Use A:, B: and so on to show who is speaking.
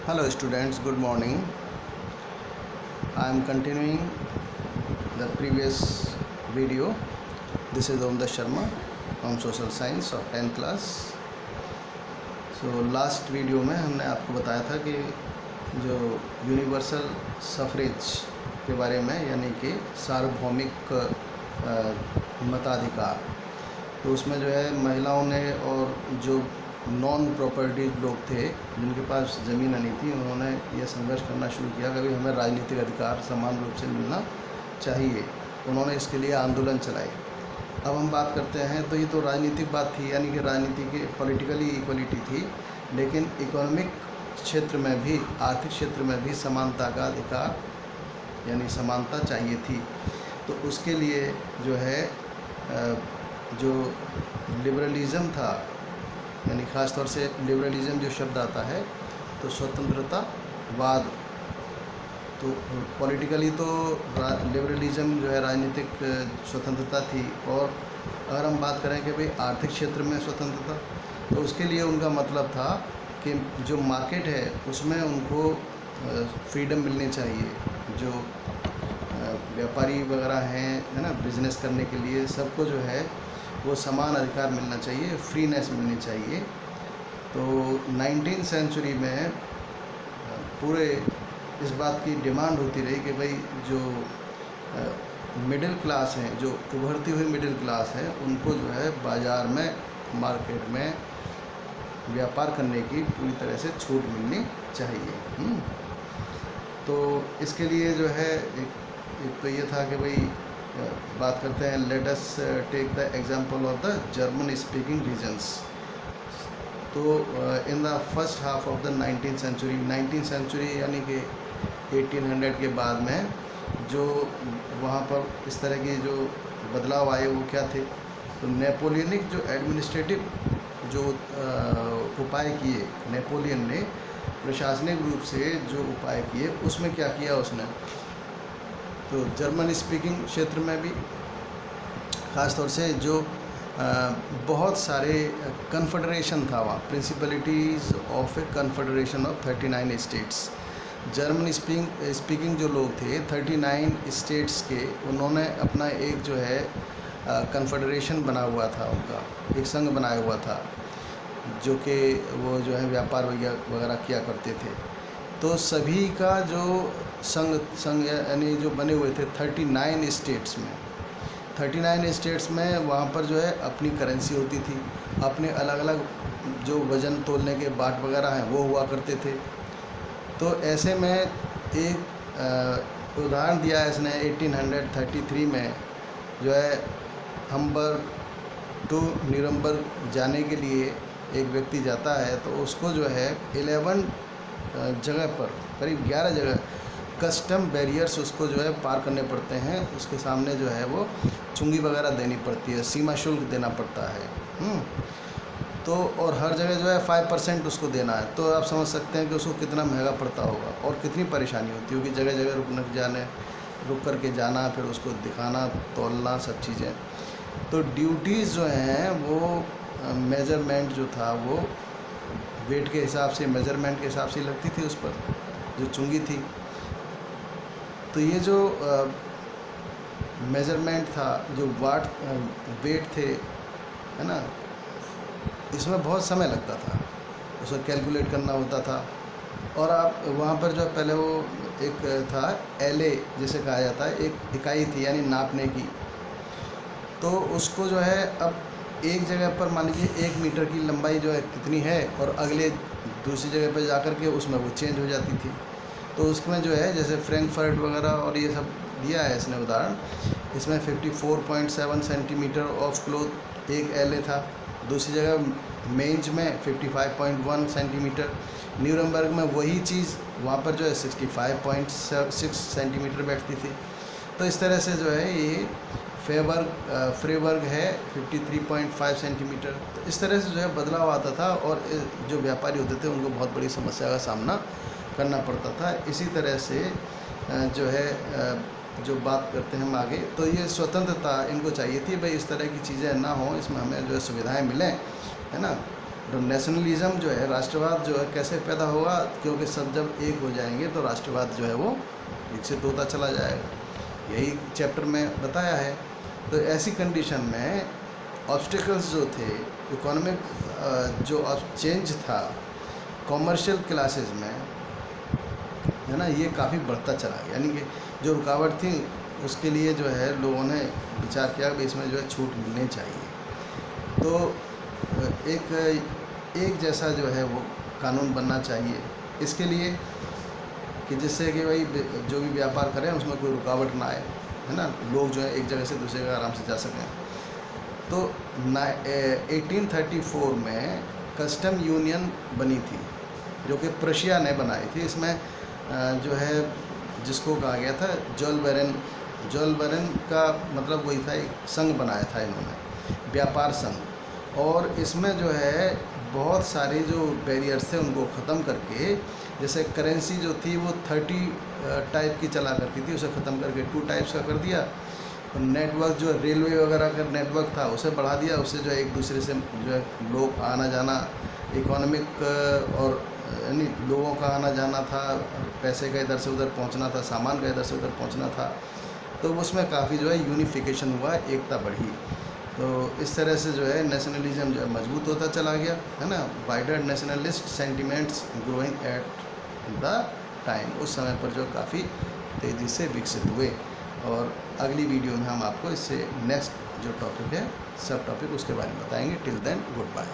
A: Hello students, good morning. I am continuing the previous video. This is Omda Sharma from Social Science of 10th class. So last video में हमने आपको बताया था कि जो universal suffrage के बारे में, यानी कि सार्वभौमिक मताधिकार, तो उसमें जो है महिलाओं ने और जो नॉन प्रॉपर्टी लोग थे जिनके पास ज़मीन नहीं थी, उन्होंने ये संघर्ष करना शुरू किया कि हमें राजनीतिक अधिकार समान रूप से मिलना चाहिए। उन्होंने इसके लिए आंदोलन चलाए। अब हम बात करते हैं, तो ये तो राजनीतिक बात थी, यानी कि राजनीति की पॉलिटिकली इक्वलिटी थी, लेकिन इकोनॉमिक क्षेत्र में भी, आर्थिक क्षेत्र में भी समानता का अधिकार यानी समानता चाहिए थी। तो उसके लिए जो है जो लिबरलिज़म था, यानी ख़ास तौर से लिबरलिज़म जो शब्द आता है, तो स्वतंत्रतावाद, तो पॉलिटिकली तो लिबरलिज़म जो है राजनीतिक स्वतंत्रता थी। और अगर हम बात करें कि भाई आर्थिक क्षेत्र में स्वतंत्रता, तो उसके लिए उनका मतलब था कि जो मार्केट है उसमें उनको फ्रीडम मिलनी चाहिए। जो व्यापारी वगैरह हैं, है ना, बिज़नेस करने के लिए सबको जो है वो समान अधिकार मिलना चाहिए, फ्रीनेस मिलनी चाहिए। तो 19वीं सेंचुरी में पूरे इस बात की डिमांड होती रही कि भाई जो मिडिल क्लास हैं, जो उभरती हुई मिडिल क्लास है, उनको जो है बाज़ार में, मार्केट में व्यापार करने की पूरी तरह से छूट मिलनी चाहिए। तो इसके लिए जो है एक तो ये था कि भाई बात करते हैं, let us take the example of the German speaking regions. तो in the first half of the 19वीं सेंचुरी, 19वीं सेंचुरी यानी कि 1800 के बाद में जो वहाँ पर इस तरह के जो बदलाव आए वो क्या थे, तो नेपोलियनिक जो एडमिनिस्ट्रेटिव जो उपाय किए, नेपोलियन ने प्रशासनिक रूप से जो उपाय किए, उसमें क्या किया उसने, तो जर्मन स्पीकिंग क्षेत्र में भी ख़ास तौर से जो बहुत सारे कन्फेडरेशन था वहाँ, principalities of a confederation of 39 states. German speaking जो लोग थे 39 स्टेट्स के, उन्होंने अपना एक जो है कन्फेडरेशन बना हुआ था, उनका एक संघ बनाया हुआ था, जो कि वो जो है व्यापार वगैरह किया करते थे। तो सभी का जो संघ यानी जो बने हुए थे 39 स्टेट्स में, 39 स्टेट्स में वहाँ पर जो है अपनी करेंसी होती थी, अपने अलग अलग जो वज़न तोलने के बाट वगैरह हैं वो हुआ करते थे। तो ऐसे में एक उदाहरण दिया है इसने 1833 में, जो है हम्बर्ग टू न्यूरम्बर्ग जाने के लिए एक व्यक्ति जाता है, तो उसको जो है 11 जगह पर, करीब 11 जगह कस्टम बैरियर्स उसको जो है पार करने पड़ते हैं। उसके सामने जो है वो चुंगी वगैरह देनी पड़ती है, सीमा शुल्क देना पड़ता है। तो और हर जगह जो है 5% उसको देना है। तो आप समझ सकते हैं कि उसको कितना महंगा पड़ता होगा और कितनी परेशानी होती होगी, जगह जगह रुक कर के जाना, फिर उसको दिखाना, तोलना, सब चीज़ें। तो ड्यूटीज़ जो हैं वो मेजरमेंट जो था वो वेट के हिसाब से, मेजरमेंट के हिसाब से लगती थी उस पर जो चुंगी थी। तो ये जो मेजरमेंट था, जो वेट थे, है ना, इसमें बहुत समय लगता था, उसको कैलकुलेट करना होता था। और आप वहाँ पर जो पहले वो एक था एले जिसे कहा जाता है, एक इकाई थी यानी नापने की। तो उसको जो है अब एक जगह पर मान लीजिए 1 मीटर की लंबाई जो है कितनी है, और अगले दूसरी जगह पर जा कर के उसमें वो चेंज हो जाती थी। तो उसमें जो है जैसे फ्रैंकफर्ट वगैरह और ये सब दिया है इसने उदाहरण, इसमें 54.7 सेंटीमीटर ऑफ क्लॉथ एक एले था। दूसरी जगह मेंज में 55.1 सेंटीमीटर, न्यूरम्बर्ग में वही चीज़ वहाँ पर जो है 65.6 सेंटीमीटर बैठती थी। तो इस तरह से जो है ये फ्रेबर्ग है 53.5 सेंटीमीटर। तो इस तरह से जो है बदलाव आता था, और जो व्यापारी होते थे उनको बहुत बड़ी समस्या का सामना करना पड़ता था। इसी तरह से जो है जो बात करते हैं हम आगे, तो ये स्वतंत्रता इनको चाहिए थी, भाई इस तरह की चीज़ें ना हो, इसमें हमें जो है सुविधाएं मिलें, है ना। तो नेशनलिज्म जो है, राष्ट्रवाद जो है कैसे पैदा होगा, क्योंकि सब जब एक हो जाएंगे तो राष्ट्रवाद जो है वो विकसित होता चला जाएगा। यही चैप्टर में बताया है। तो ऐसी कंडीशन में ऑब्स्टिकल्स जो थे, इकोनॉमिक जो चेंज था कॉमर्शियल क्लासेस में, है ना, ये काफ़ी बढ़ता चला गया। यानी कि जो रुकावट थी उसके लिए जो है लोगों ने विचार किया कि इसमें जो है छूट मिलनी चाहिए। तो एक जैसा जो है वो कानून बनना चाहिए इसके लिए, कि जिससे कि भाई जो भी व्यापार करें उसमें कोई रुकावट ना आए, है ना, लोग जो है एक जगह से दूसरी जगह आराम से जा सकें। तो 1834 में कस्टम यूनियन बनी थी, जो कि प्रशिया ने बनाई थी। इसमें जो है जिसको कहा गया था जोल बैरन का मतलब वही था, एक संघ बनाया था इन्होंने, व्यापार संघ। और इसमें जो है बहुत सारे जो बैरियर्स थे उनको ख़त्म करके, जैसे करेंसी जो थी वो 30 टाइप की चला करती थी, उसे ख़त्म करके 2 टाइप्स का कर दिया। और नेटवर्क जो रेलवे वगैरह का नेटवर्क था उसे बढ़ा दिया, उससे जो है एक दूसरे से जो है लोग आना जाना, इकोनॉमिक और यानी लोगों का आना जाना था, पैसे का इधर से उधर पहुंचना था, सामान का इधर से उधर पहुंचना था। तो उसमें काफ़ी जो है यूनिफिकेशन हुआ, एकता बढ़ी। तो इस तरह से जो है नेशनलिज्म जो है मजबूत होता चला गया, है ना। Wider nationalist sentiments growing at the time, उस समय पर जो काफ़ी तेज़ी से विकसित हुए। और अगली वीडियो में हम आपको इससे नेक्स्ट जो टॉपिक है, सब टॉपिक, उसके बारे में बताएंगे। Till then good bye.